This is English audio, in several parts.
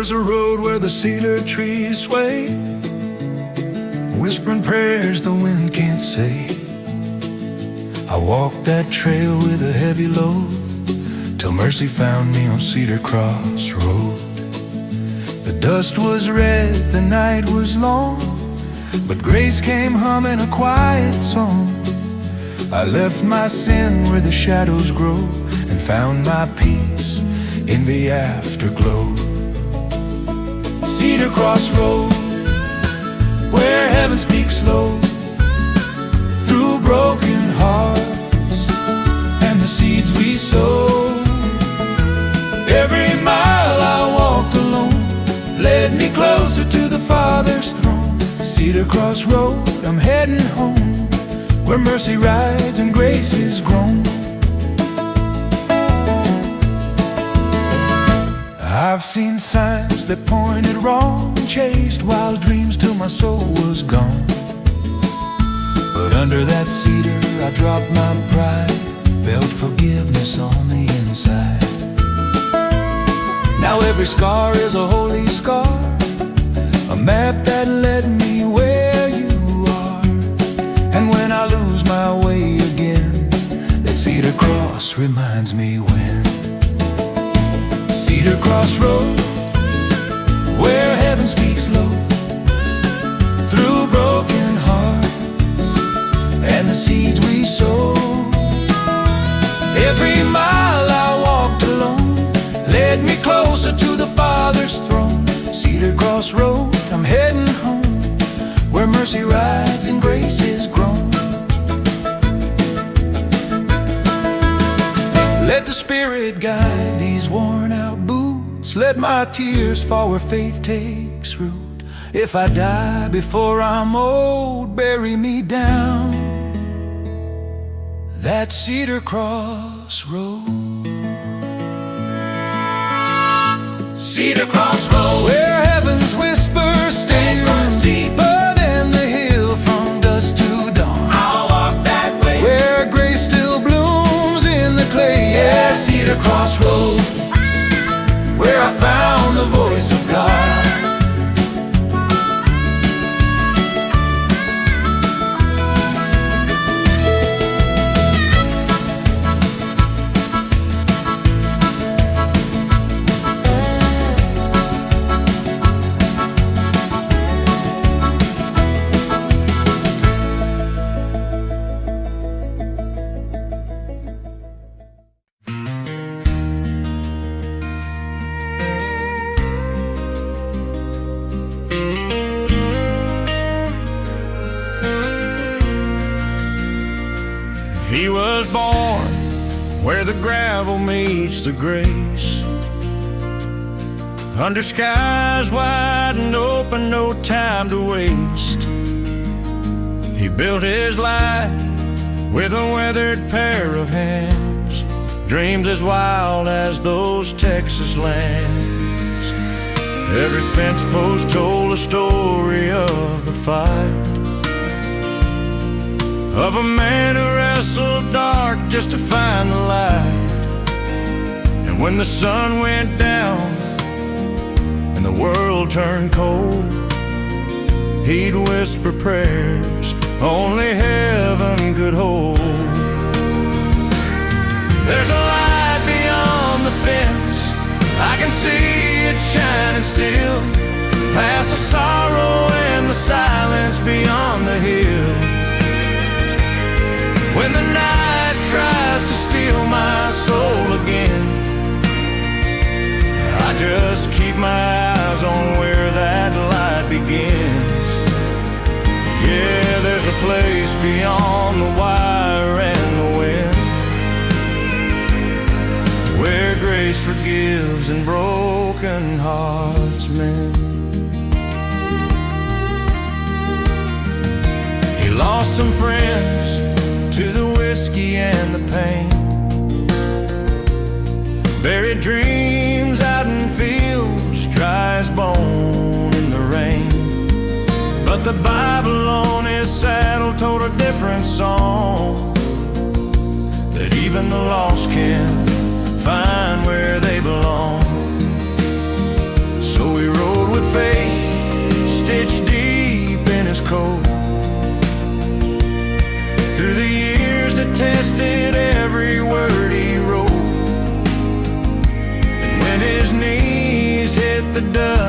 There's a road where the cedar trees sway, whispering prayers the wind can't say. I walked that trail with a heavy load till mercy found me on Cedar Cross Road. The dust was red, the night was long, but grace came humming a quiet song. I left my sin where the shadows grow and found my peace in the afterglow. Cedar Cross Road, where heaven speaks low through broken hearts and the seeds we sow. Every mile I walked alone led me closer to the Father's throne. Cedar Cross Road, I'm heading home, where mercy rides and grace is grown. I've seen signs that pointed wrong, chased wild dreams till my soul was gone. But under that cedar I dropped my pride, felt forgiveness on the inside. Now every scar is a holy scar, a map that led me where you are. And when I lose my way again, that Cedar Cross reminds me when. Cedar Cross Road, where heaven speaks low through broken hearts and the seeds we sow. Every mile I walked alone led me closer to the Father's throne. Cedar Cross Road, I'm heading home, where mercy rides and grace is grown. Let the Spirit guide these worn out boots, let my tears fall where faith takes root. If I die before I'm old, bury me down that Cedar Cross Road. Cedar Cross Road, where heaven's whisper stands deeper than the hill from dusk to dawn. I'll walk that way, where grace still blooms in the clay. Yeah, Cedar Cross Road, where I found the voice of God. He was born where the gravel meets the grace, under skies wide and open, no time to waste. He built his life with a weathered pair of hands, dreams as wild as those Texas lands. Every fence post told a story of the fight, of a man who wrestled dark just to find the light. And when the sun went down and the world turned cold, he'd whisper prayers only heaven could hold. There's a light beyond the fence, I can see it shining still, past the sorrow and the silence beyond the hill. When the night tries to steal my soul again, I just keep my eyes on where that light begins. Yeah, there's a place beyond the wire and the wind, where grace forgives and broken hearts mend. He lost some friends to the whiskey and the pain, buried dreams out in fields, dry as bone in the rain. But the Bible on his saddle told a different song, that even the lost can find where they belong. So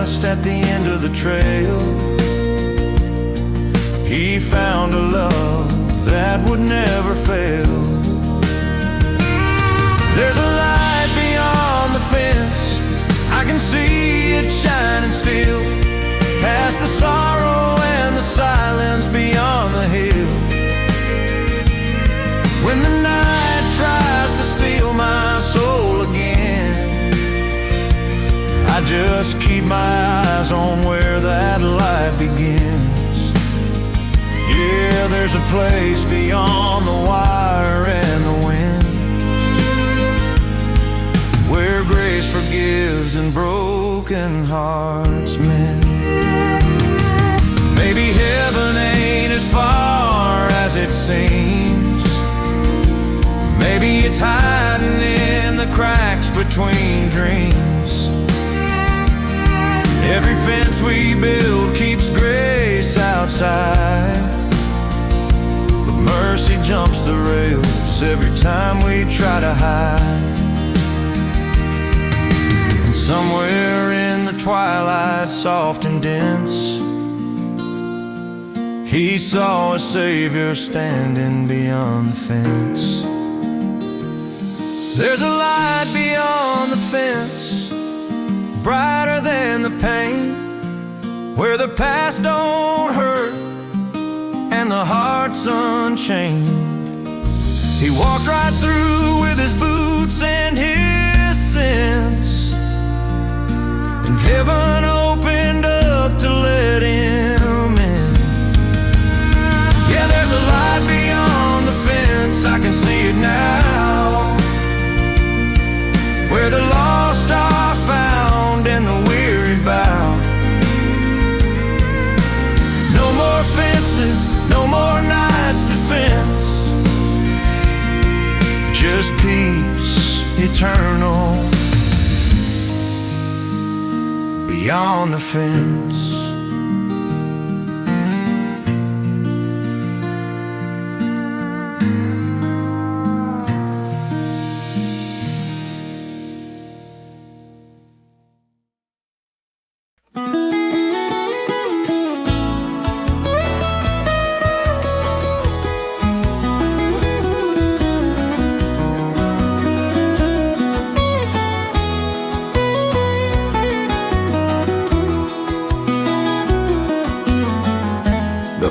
just at the end of the trail, he found a love that would never fail. There's a light beyond the fence, I can see it shining still, past the sorrow and the silence beyond the hill. When the night tries to steal my soul again, I just keep my eyes on where that light begins. Yeah, there's a place beyond the wire and the wind, where grace forgives and broken hearts mend. Maybe heaven ain't as far as it seems, maybe it's hiding in the cracks between dreams. Every fence we build keeps grace outside, but mercy jumps the rails every time we try to hide. And somewhere in the twilight, soft and dense, he saw a Savior standing beyond the fence. There's a light beyond the fence, brighter than the pain, where the past don't hurt and the heart's unchained. He walked right through with his boots and his sins, and heaven opened up to let him in. Yeah, there's a light beyond the fence, I can see it now, where the lost are found and the weary bow. No more fences, no more night's defense, just peace eternal beyond the fence.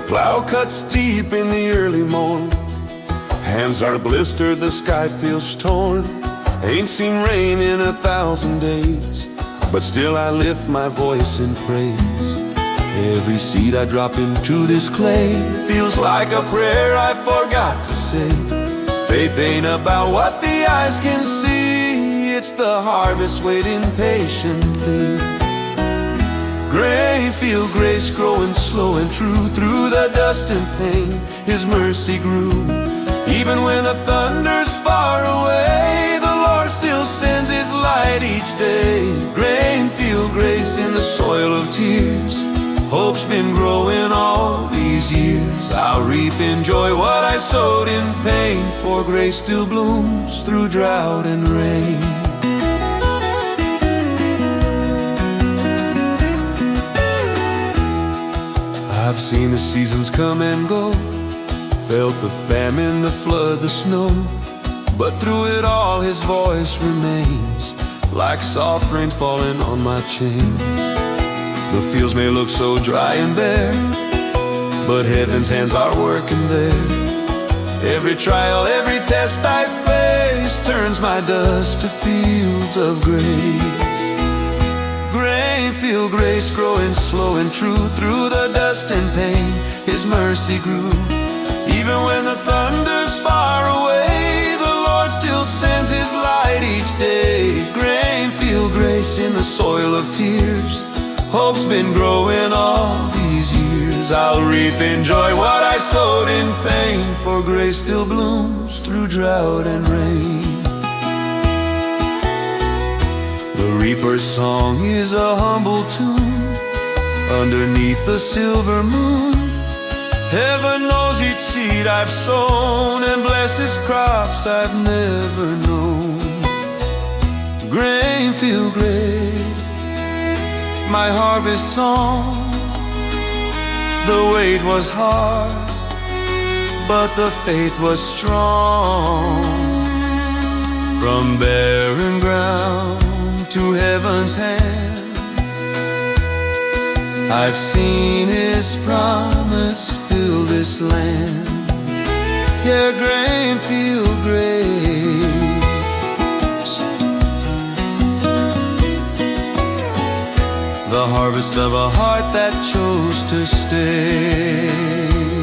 Plow cuts deep in the early morn, hands are blistered, the sky feels torn. Ain't seen rain in 1,000 days, but still I lift my voice in praise. Every seed I drop into this clay feels like a prayer I forgot to say. Faith ain't about what the eyes can see, it's the harvest waiting patiently. Grainfield Grace growing slow and true, through the dust and pain His mercy grew. Even when the thunder's far away, the Lord still sends His light each day. Grainfield Grace in the soil of tears, hope's been growing all these years. I'll reap in joy what I sowed in pain, for grace still blooms through drought and rain. I've seen the seasons come and go, felt the famine, the flood, the snow, but through it all His voice remains, like soft rain falling on my chains. The fields may look so dry and bare, but heaven's hands are working there. Every trial, every test I face turns my dust to fields of grace. Grainfield Grace growing slow and true, through the dust and pain His mercy grew. Even when the thunder's far away, the Lord still sends His light each day. Grainfield Grace in the soil of tears, hope's been growing all these years. I'll reap in joy what I sowed in pain, for grace still blooms through drought and rain. The reaper's song is a humble tune underneath the silver moon. Heaven knows each seed I've sown and blesses crops I've never known. Grainfield Grace, my harvest song. The weight was hard, but the faith was strong. From barren ground to heaven's hand, I've seen His promise fill this land. Yeah, Grainfield Grace. The harvest of a heart that chose to stay.